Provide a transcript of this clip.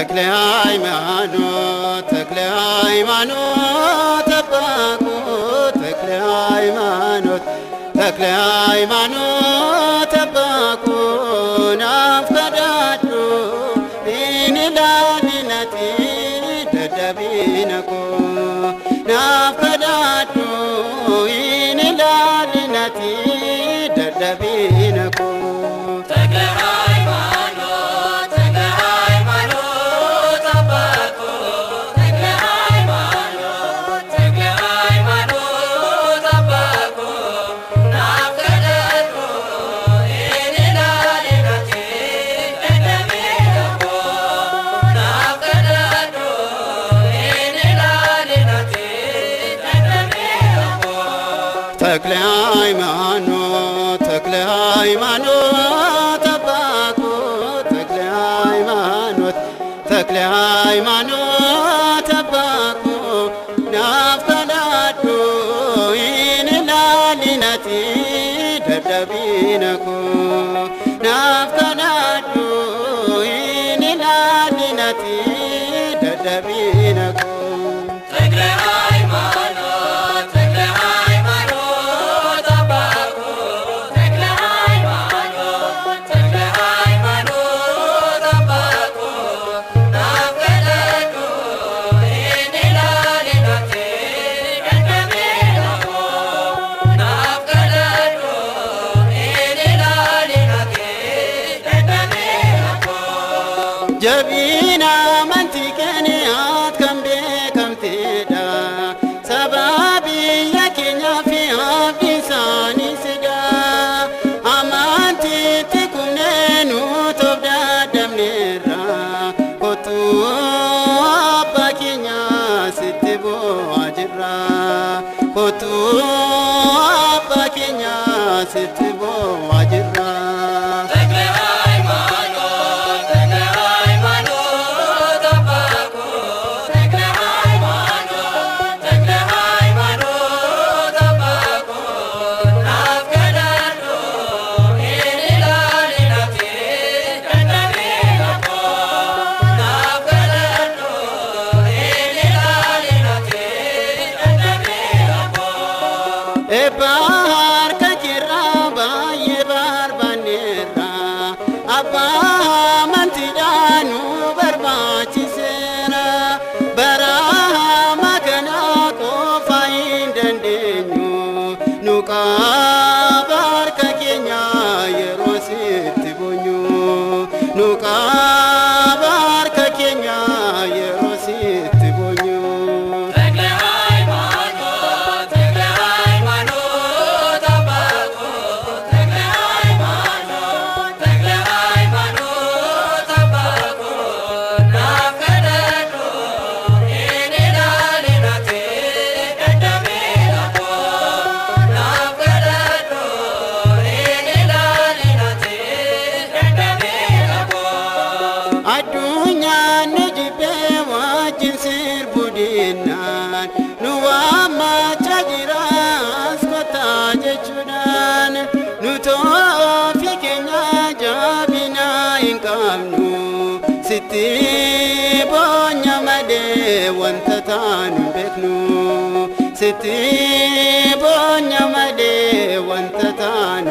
ተክለ ሃይማኖት ተክለ ሃይማኖት አባኩ ተክለ ሃይማኖት ተክለ ሃይማኖት አባኩ ናፍቀዳዱ ኢንላሊነቲ ደደቢነኩ ናፍቀዳዱ ኢንላሊነቲ ደደቢነኩ ተክለ ሃይማኖት ተክለ ሃይማኖት አባኩ ተክለ ሃይማኖት ተክለ ሃይማኖት አባኩ ናፍቀዳዱ ኢንላሊነቲ ደደቢነኩ ናፍቀዳዱ ኢንላሊነቲ ደደቢነኩ jabina mantikani at kambe kamteda sababi yakenya fi abisani sida amanti tikunenu tobda damnera kotu abakenya sitebo ajra kotu abakenya sitebo ajra bahar kajira baye bar banera abba mantidanu barbachi sera bara magana ko faindendenyu nuka bar kenya yerosit bonyu nuka bar kenya yerosit bonyu adunya nijibe wajin sir budinan nuwama chajira askota jechudan nuto fikenya jabina inkamnu siti bonya made wantatan beknu siti bonya made wantatan